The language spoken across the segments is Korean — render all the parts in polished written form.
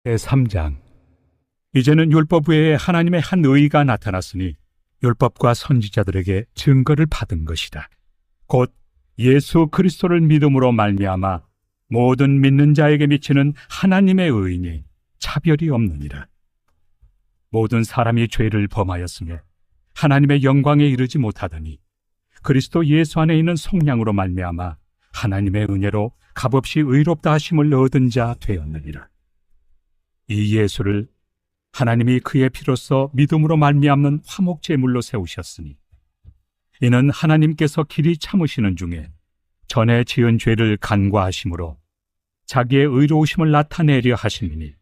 제3장. 이제는 율법 외에 하나님의 한 의가 나타났으니 율법과 선지자들에게 증거를 받은 것이다. 곧 예수 그리스도를 믿음으로 말미암아 모든 믿는 자에게 미치는 하나님의 의니 차별이 없느니라. 모든 사람이 죄를 범하였으며 하나님의 영광에 이르지 못하더니 그리스도 예수 안에 있는 속량으로 말미암아 하나님의 은혜로 값없이 의롭다 하심을 얻은 자 되었느니라. 이 예수를 하나님이 그의 피로써 믿음으로 말미암는 화목제물로 세우셨으니 이는 하나님께서 길이 참으시는 중에 전에 지은 죄를 간과하심으로 자기의 의로우심을 나타내려 하심이니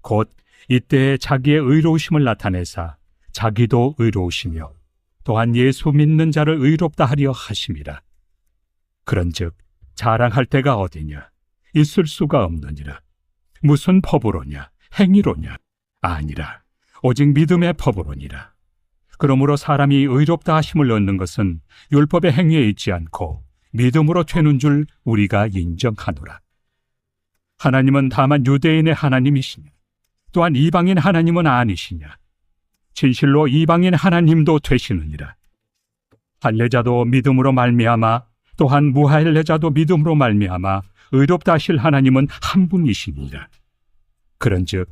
곧 이때에 자기의 의로우심을 나타내사 자기도 의로우시며 또한 예수 믿는 자를 의롭다 하려 하심이라. 그런즉 자랑할 때가 어디냐? 있을 수가 없느니라. 무슨 법으로냐? 행위로냐? 아니라 오직 믿음의 법으로니라. 그러므로 사람이 의롭다 하심을 얻는 것은 율법의 행위에 있지 않고 믿음으로 되는 줄 우리가 인정하노라. 하나님은 다만 유대인의 하나님이시냐? 또한 이방인 하나님은 아니시냐? 진실로 이방인 하나님도 되시느니라. 할례자도 믿음으로 말미암아 또한 무할례자도 믿음으로 말미암아 의롭다 하실 하나님은 한 분이시니라. 그런즉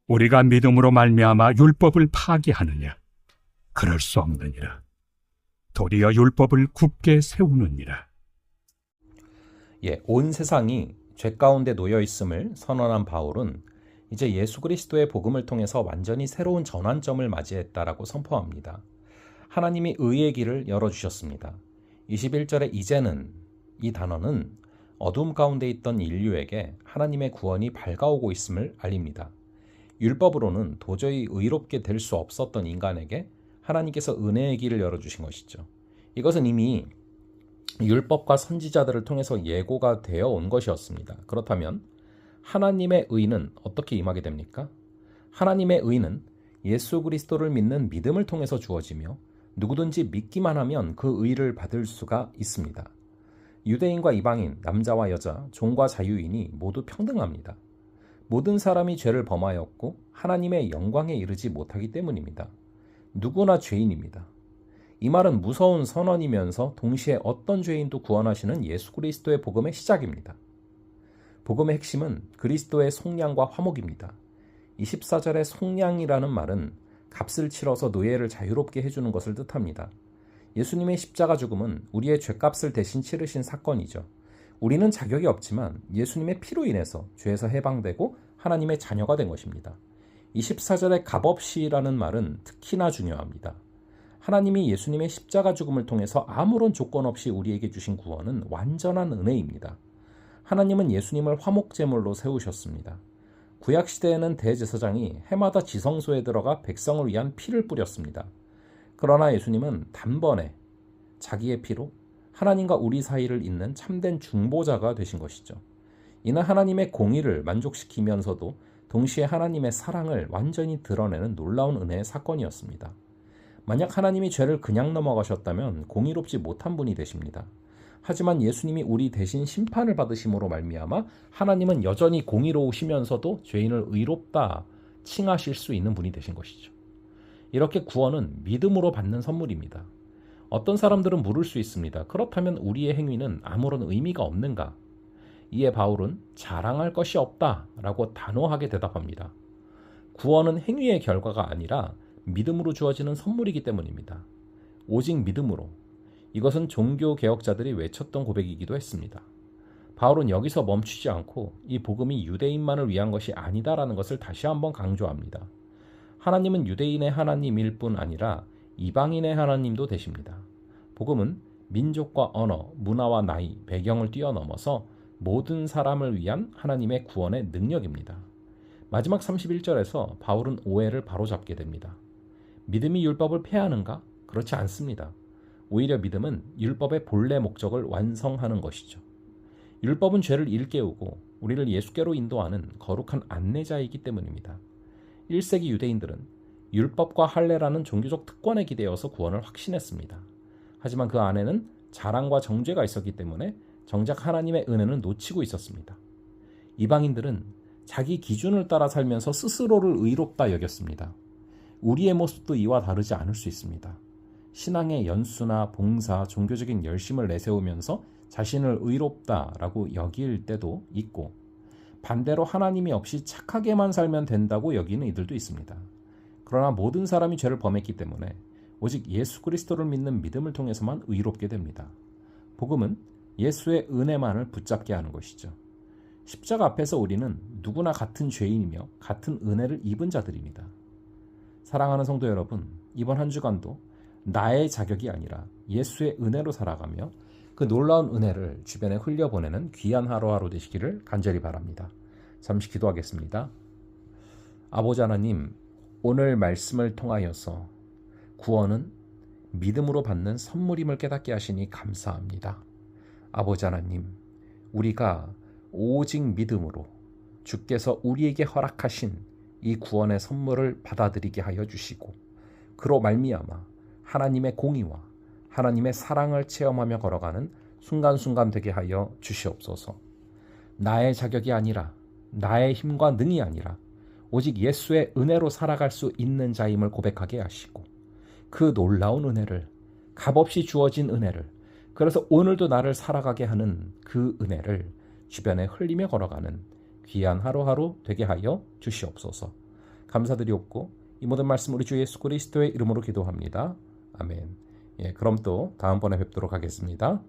우리가 믿음으로 말미암아 율법을 파기하느냐? 그럴 수 없느니라. 도리어 율법을 굳게 세우느니라. 온 세상이 죄 가운데 놓여 있음을 선언한 바울은 이제 예수 그리스도의 복음을 통해서 완전히 새로운 전환점을 맞이했다라고 선포합니다. 하나님이 의의 길을 열어주셨습니다. 21절에 이제는, 이 단어는 어둠 가운데 있던 인류에게 하나님의 구원이 밝아오고 있음을 알립니다. 율법으로는 도저히 의롭게 될 수 없었던 인간에게 하나님께서 은혜의 길을 열어주신 것이죠. 이것은 이미 율법과 선지자들을 통해서 예고가 되어 온 것이었습니다. 그렇다면 하나님의 의는 어떻게 임하게 됩니까? 하나님의 의는 예수 그리스도를 믿는 믿음을 통해서 주어지며 누구든지 믿기만 하면 그 의를 받을 수가 있습니다. 유대인과 이방인, 남자와 여자, 종과 자유인이 모두 평등합니다. 모든 사람이 죄를 범하였고 하나님의 영광에 이르지 못하기 때문입니다. 누구나 죄인입니다. 이 말은 무서운 선언이면서 동시에 어떤 죄인도 구원하시는 예수 그리스도의 복음의 시작입니다. 복음의 핵심은 그리스도의 속량과 화목입니다. 24절의 속량이라는 말은 값을 치러서 노예를 자유롭게 해주는 것을 뜻합니다. 예수님의 십자가 죽음은 우리의 죄값을 대신 치르신 사건이죠. 우리는 자격이 없지만 예수님의 피로 인해서 죄에서 해방되고 하나님의 자녀가 된 것입니다. 24절의 값없이라는 말은 특히나 중요합니다. 하나님이 예수님의 십자가 죽음을 통해서 아무런 조건 없이 우리에게 주신 구원은 완전한 은혜입니다. 하나님은 예수님을 화목제물로 세우셨습니다. 구약시대에는 대제사장이 해마다 지성소에 들어가 백성을 위한 피를 뿌렸습니다. 그러나 예수님은 단번에 자기의 피로 하나님과 우리 사이를 잇는 참된 중보자가 되신 것이죠. 이는 하나님의 공의를 만족시키면서도 동시에 하나님의 사랑을 완전히 드러내는 놀라운 은혜의 사건이었습니다. 만약 하나님이 죄를 그냥 넘어가셨다면 공의롭지 못한 분이 되십니다. 하지만 예수님이 우리 대신 심판을 받으심으로 말미암아 하나님은 여전히 공의로우시면서도 죄인을 의롭다 칭하실 수 있는 분이 되신 것이죠. 이렇게 구원은 믿음으로 받는 선물입니다. 어떤 사람들은 물을 수 있습니다. 그렇다면 우리의 행위는 아무런 의미가 없는가? 이에 바울은 자랑할 것이 없다라고 단호하게 대답합니다. 구원은 행위의 결과가 아니라 믿음으로 주어지는 선물이기 때문입니다. 오직 믿음으로. 이것은 종교 개혁자들이 외쳤던 고백이기도 했습니다. 바울은 여기서 멈추지 않고 이 복음이 유대인만을 위한 것이 아니다라는 것을 다시 한번 강조합니다. 하나님은 유대인의 하나님일 뿐 아니라 이방인의 하나님도 되십니다. 복음은 민족과 언어, 문화와 나이, 배경을 뛰어넘어서 모든 사람을 위한 하나님의 구원의 능력입니다. 마지막 31절에서 바울은 오해를 바로잡게 됩니다. 믿음이 율법을 폐하는가? 그렇지 않습니다. 오히려 믿음은 율법의 본래 목적을 완성하는 것이죠. 율법은 죄를 일깨우고 우리를 예수께로 인도하는 거룩한 안내자이기 때문입니다. 1세기 유대인들은 율법과 할례라는 종교적 특권에 기대어서 구원을 확신했습니다. 하지만 그 안에는 자랑과 정죄가 있었기 때문에 정작 하나님의 은혜는 놓치고 있었습니다. 이방인들은 자기 기준을 따라 살면서 스스로를 의롭다 여겼습니다. 우리의 모습도 이와 다르지 않을 수 있습니다. 신앙의 연수나 봉사, 종교적인 열심을 내세우면서 자신을 의롭다라고 여길 때도 있고, 반대로 하나님이 없이 착하게만 살면 된다고 여기는 이들도 있습니다. 그러나 모든 사람이 죄를 범했기 때문에 오직 예수 그리스도를 믿는 믿음을 통해서만 의롭게 됩니다. 복음은 예수의 은혜만을 붙잡게 하는 것이죠. 십자가 앞에서 우리는 누구나 같은 죄인이며 같은 은혜를 입은 자들입니다. 사랑하는 성도 여러분, 이번 한 주간도 나의 자격이 아니라 예수의 은혜로 살아가며 그 놀라운 은혜를 주변에 흘려보내는 귀한 하루하루 되시기를 간절히 바랍니다. 잠시 기도하겠습니다. 아버지 하나님, 오늘 말씀을 통하여서 구원은 믿음으로 받는 선물임을 깨닫게 하시니 감사합니다. 아버지 하나님, 우리가 오직 믿음으로 주께서 우리에게 허락하신 이 구원의 선물을 받아들이게 하여 주시고, 그로 말미암아 하나님의 공의와 하나님의 사랑을 체험하며 걸어가는 순간순간 되게 하여 주시옵소서. 나의 자격이 아니라, 나의 힘과 능이 아니라 오직 예수의 은혜로 살아갈 수 있는 자임을 고백하게 하시고, 그 놀라운 은혜를, 값없이 주어진 은혜를, 그래서 오늘도 나를 살아가게 하는 그 은혜를 주변에 흘리며 걸어가는 귀한 하루하루 되게 하여 주시옵소서. 감사드리옵고 이 모든 말씀 우리 주 예수 그리스도의 이름으로 기도합니다. 아멘. 그럼 또 다음번에 뵙도록 하겠습니다.